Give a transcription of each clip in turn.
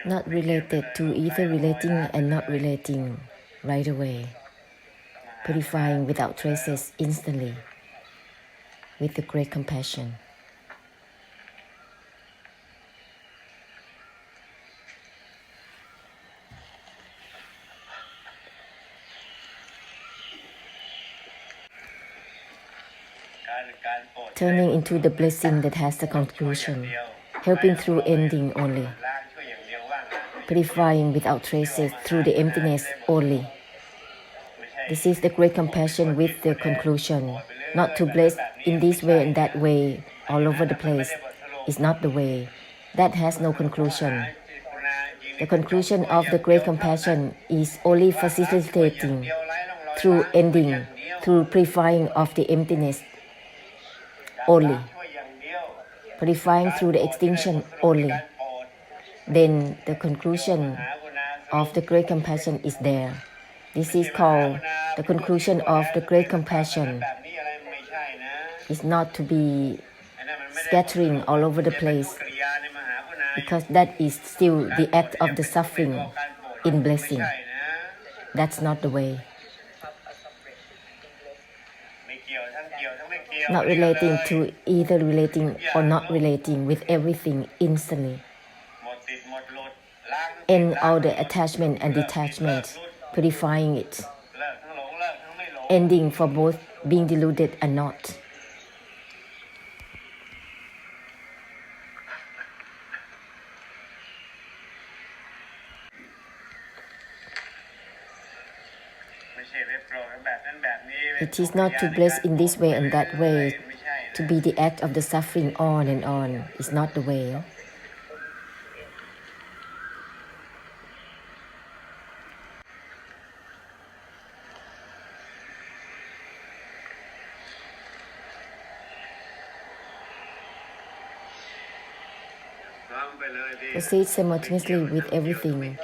not related to either relating and not relating right away, purifying without traces instantly with the great compassion. Turning into the blessing that has the conclusion, helping through ending only, purifying without traces through the emptiness only. This is the great compassion with the conclusion. Not to bless in this way and that way, all over the place, is not the way. That has no conclusion. The conclusion of the great compassion is only facilitating through ending, through purifying of the emptiness only, purifying through the extinction only. Then the conclusion of the great compassion is there. This is called the conclusion of the great compassion. It's not to be scattering all over the place, because that is still the act of the suffering in blessing. That's not the way. Not relating to either relating or not relating with everything instantly. End all the attachment and detachment, purifying it. Ending for both being deluded and not. It is not to bless in this way and that way, to be the act of the suffering on and on, is not the way. Proceed simultaneously with everything,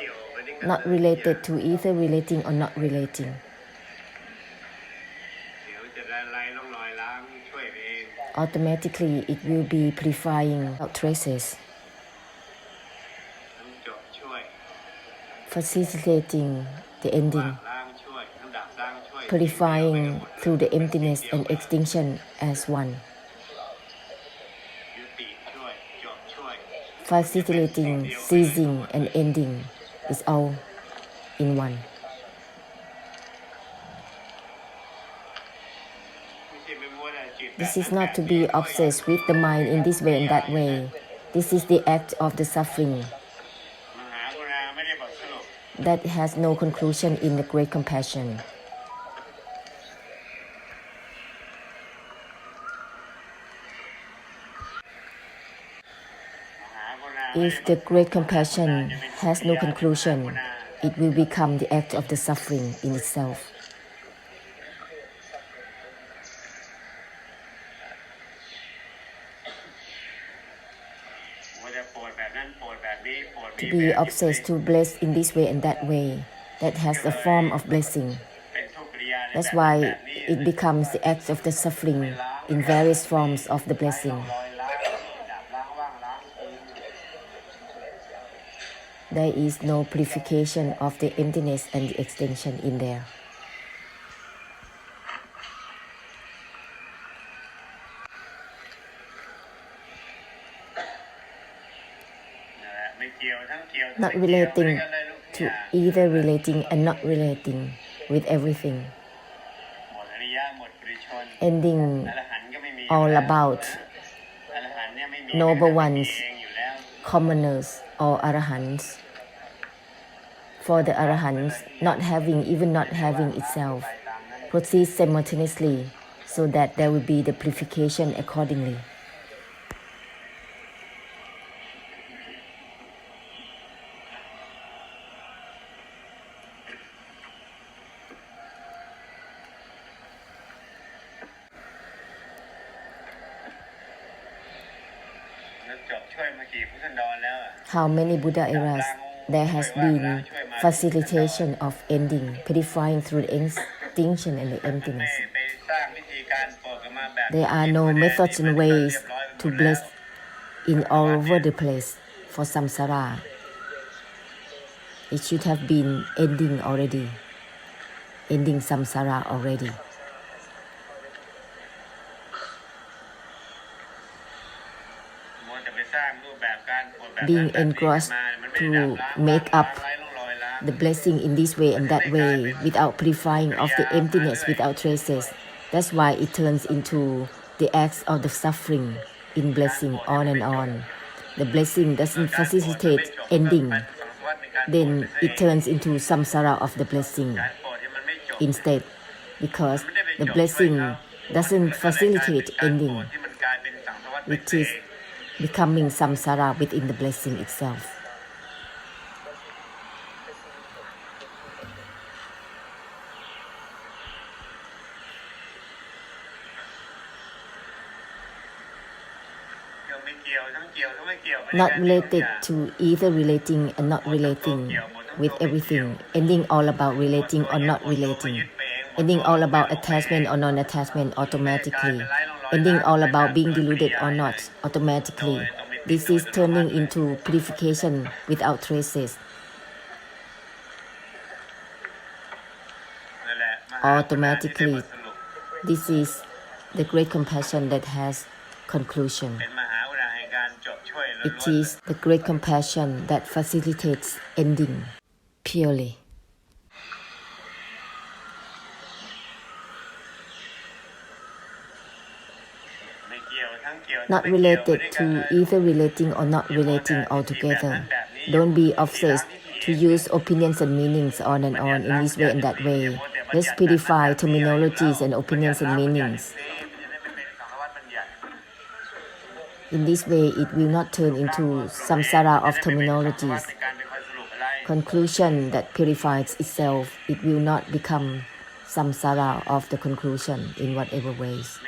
not related to either relating or not relating. Automatically, it will be purifying without traces, facilitating the ending, purifying through the emptiness and extinction as one, facilitating, ceasing, and ending is all in one. This is not to be obsessed with the mind in this way and that way. This is the act of the suffering that has no conclusion in the great compassion. If the great compassion has no conclusion, it will become the act of the suffering in itself. To be obsessed to bless in this way and that way, that has a form of blessing. That's why it becomes the act of the suffering in various forms of the blessing. There is no purification of the emptiness and the extinction in there. Not relating to either relating and not relating with everything. Ending all about noble ones, commoners, or arahants. For the arahants, not having, even not having itself, proceeds simultaneously so that there will be the purification accordingly. How many Buddha eras there has been facilitation of ending, purifying through the extinction and the emptiness. There are no methods and ways to bless in all over the place for samsara. It should have been ending already, ending samsara already. Being engrossed to make up the blessing in this way and that way without purifying of the emptiness, without traces. That's why it turns into the acts of the suffering in blessing on and on. The blessing doesn't facilitate ending, then it turns into samsara of the blessing instead, because the blessing doesn't facilitate ending, which is becoming samsara within the blessing itself. Not related to either relating and not relating with everything, ending all about relating or not relating, ending all about attachment or non-attachment automatically, ending all about being deluded or not automatically. This is turning into purification without traces. Automatically, this is the great compassion that has conclusion. It is the great compassion that facilitates ending purely. Not related to either relating or not relating altogether. Don't be obsessed to use opinions and meanings on and on in this way and that way. Let's purify terminologies and opinions and meanings. In this way, it will not turn into samsara of terminologies. Conclusion that purifies itself, it will not become samsara of the conclusion in whatever ways.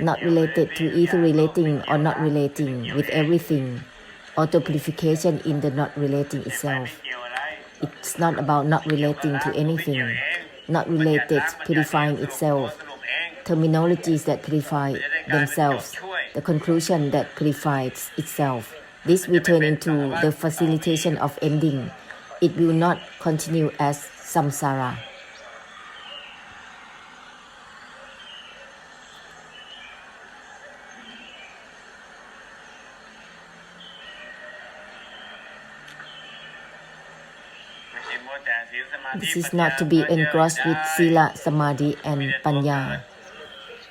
Not related to either relating or not relating with everything. Auto-purification in the not relating itself. It's not about not relating to anything. Not related, purifying itself. Terminologies that purify themselves. The conclusion that purifies itself. This will turn into the facilitation of ending. It will not continue as samsara. This is not to be engrossed with sila, samadhi, and panya.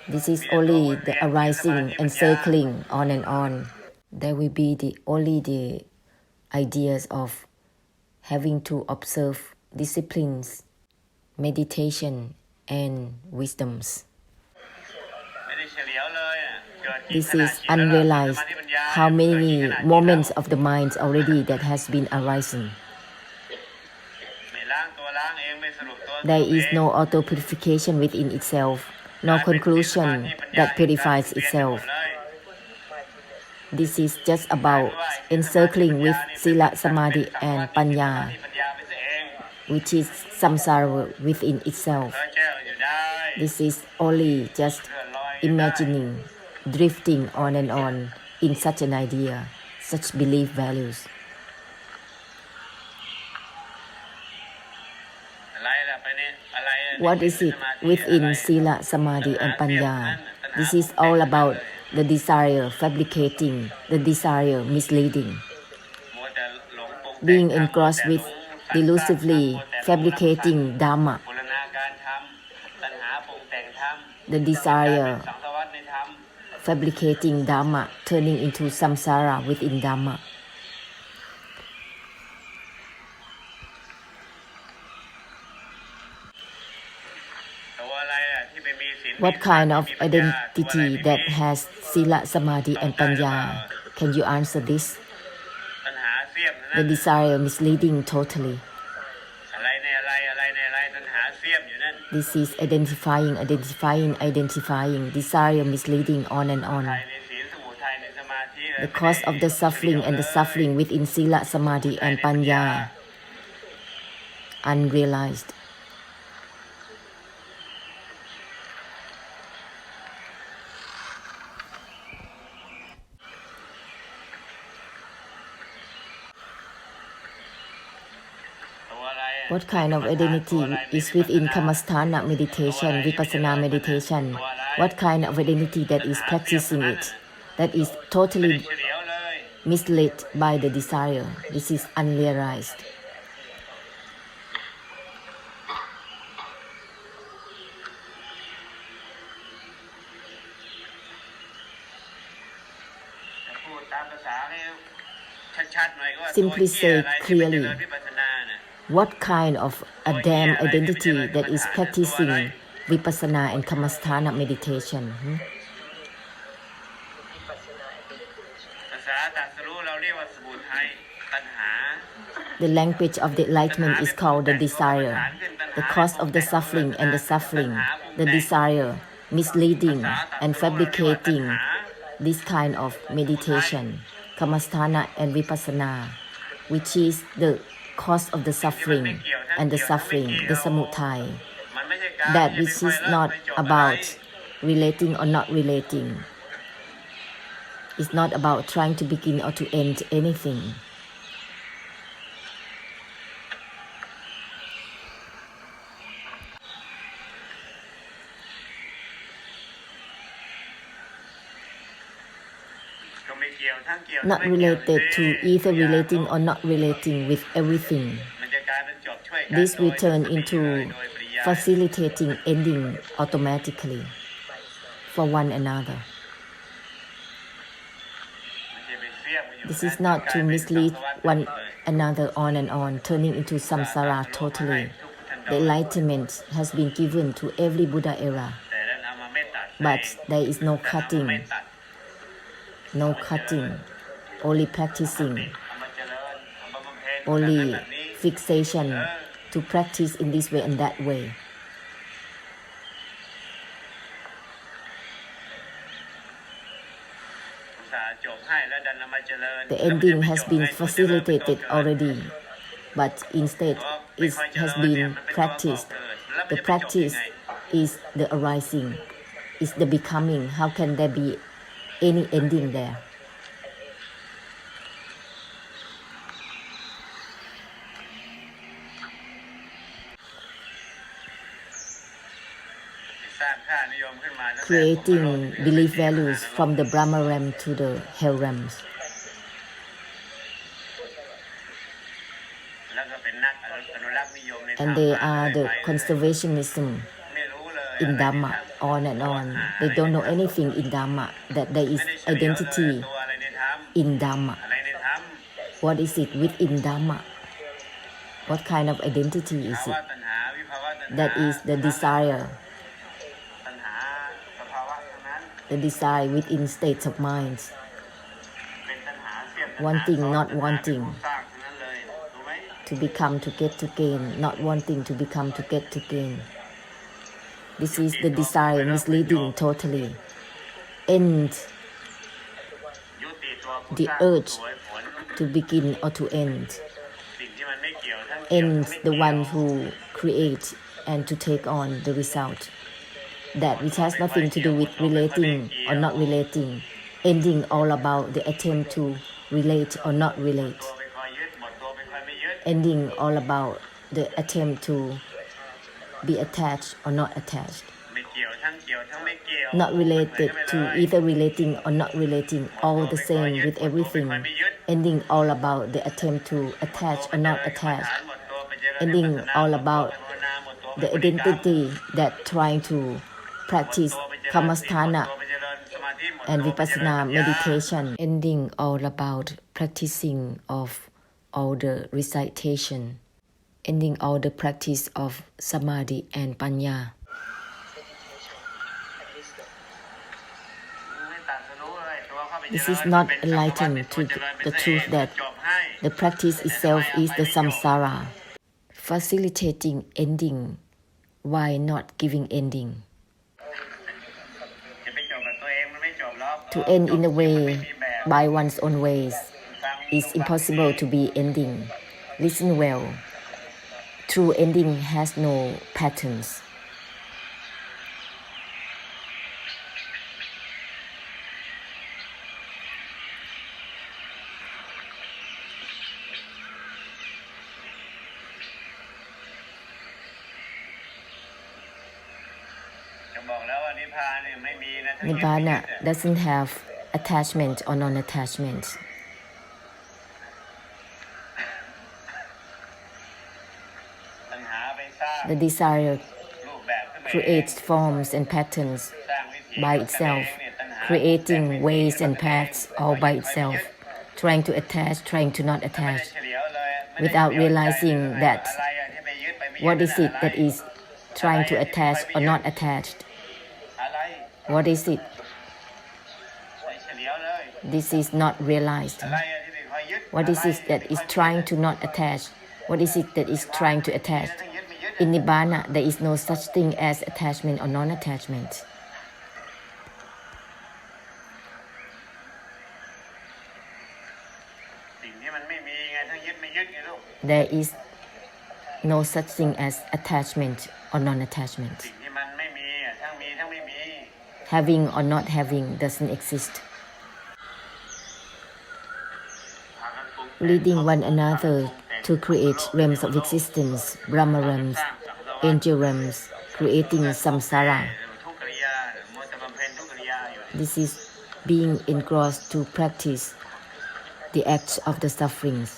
This is only the arising and circling on and on. There will be only the ideas of having to observe disciplines, meditation, and wisdoms. This is unrealized. How many moments of the mind already that has been arising. There is no auto-purification within itself, no conclusion that purifies itself. This is just about encircling with sila, samadhi, and panya, which is samsara within itself. This is only just imagining, drifting on and on in such an idea, such belief values. What is it within sila, samadhi, and panya? This is all about the desire fabricating, the desire misleading. Being engrossed with delusively fabricating dharma, the desire fabricating dharma, turning into samsara within dharma. What kind of identity that has sila, samadhi, and panya? Can you answer this? The desire misleading totally. This is identifying, desire misleading on and on. The cause of the suffering and the suffering within sila, samadhi, and panya, unrealized. What kind of identity is within Kamasthana meditation, Vipassana meditation? What kind of identity that is practicing it? That is totally misled by the desire. This is unrealized. Simply say clearly, what kind of a damn identity that is practicing Vipassana and Kamasthana meditation? The language of the enlightenment is called the desire, the cause of the suffering and the suffering, the desire, misleading and fabricating this kind of meditation, Kamasthana and Vipassana, which is the cause of the suffering and the suffering, the samudaya, that which is not about relating or not relating. It's not about trying to begin or to end anything. Not related to either relating or not relating with everything. This will turn into facilitating ending automatically for one another. This is not to mislead one another on and on, turning into samsara totally. The enlightenment has been given to every Buddha era, but there is no cutting, only practicing, only fixation to practice in this way and that way. The ending has been facilitated already, but instead it has been practiced. The practice is the arising, is the becoming. How can there be any ending there? Creating belief values from the Brahma realm to the hell realms. And they are the conservationism in Dhamma, on and on. They don't know anything in Dhamma, that there is identity in Dhamma. What is it within Dhamma? What kind of identity is it? That is the desire. The desire within states of minds. Wanting, not wanting. To become, to get, to gain. Not wanting to become, to get, to gain. This is the desire misleading totally. End the urge to begin or to end. End the one who creates and to take on the result. That which has nothing to do with relating or not relating. Ending all about the attempt to relate or not relate. Ending all about the attempt to be attached or not attached. Not related to either relating or not relating, all the same with everything. Ending all about the attempt to attach or not attach. Ending all about the identity that trying to practice Kamasthana and Vipassana meditation. Ending all about practicing of all the recitation. Ending all the practice of Samadhi and Panya. This is not enlightened to the truth that the practice itself is the samsara. Facilitating ending, why not giving ending? To end in a way by one's own ways is impossible to be ending. Listen well. True ending has no patterns. Nibbana doesn't have attachment or non-attachment. The desire creates forms and patterns by itself, creating ways and paths all by itself, trying to attach, trying to not attach, without realizing that what is it that is trying to attach or not attached. What is it? This is not realized. What is it that is trying to not attach? What is it that is trying to attach? In Nibbana, there is no such thing as attachment or non-attachment. There is no such thing as attachment or non-attachment. Having or not having doesn't exist. Leading one another to create realms of existence, Brahma realms, angel realms, creating samsara. This is being engrossed to practice the acts of the sufferings.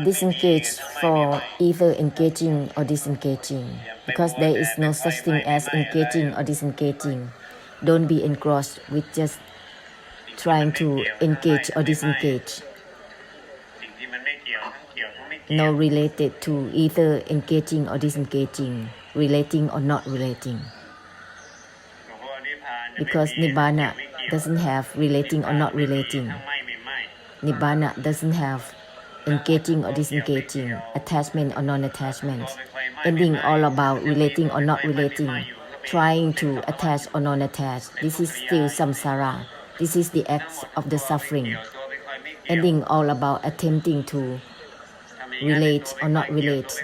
Disengage for either engaging or disengaging, because there is no such thing as engaging or disengaging. Don't be engrossed with just trying to engage or disengage. No related to either engaging or disengaging, relating or not relating. Because Nibbana doesn't have relating or not relating. Nibbana doesn't have engaging or disengaging, attachment or non-attachment, ending all about relating or not relating, trying to attach or non-attach. This is still samsara. This is the act of the suffering. Ending all about attempting to relate or not relate.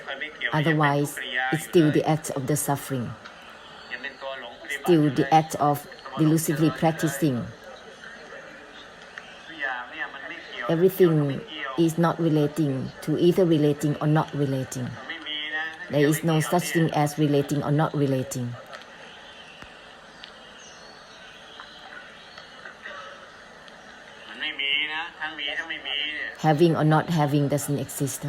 Otherwise, it's still the act of the suffering. Still the act of delusively practicing. Everything is not relating to either relating or not relating. There is no such thing as relating or not relating. Having or not having doesn't exist.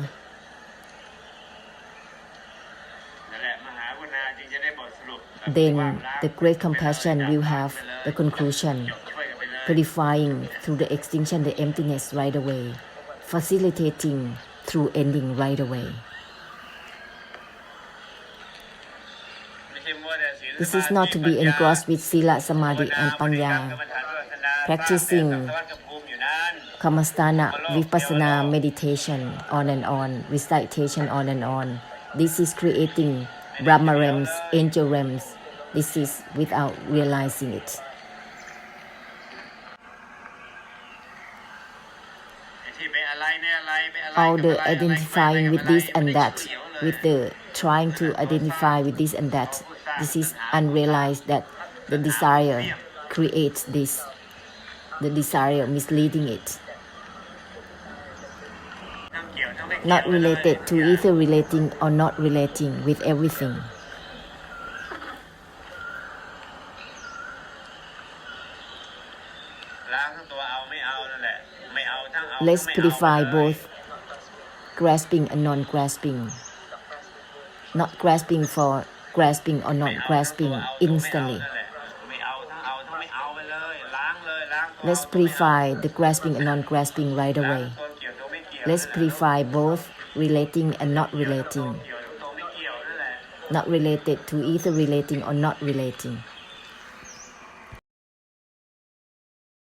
Then the great compassion will have the conclusion, purifying through the extinction the emptiness right away, facilitating through ending right away. This is not to be engrossed with sila, samadhi and panya, practicing kamastana, vipassana, meditation on and on, recitation on and on. This is creating Brahma realms, angel realms. This is without realizing it. All the identifying with this and that, with the trying to identify with this and that, this is unrealized that the desire creates this, the desire misleading it. Not related to either relating or not relating with everything. Let's purify both grasping and non-grasping. Not grasping for grasping or not grasping instantly. Let's purify the grasping and non-grasping right away. Let's purify both relating and not relating. Not related to either relating or not relating.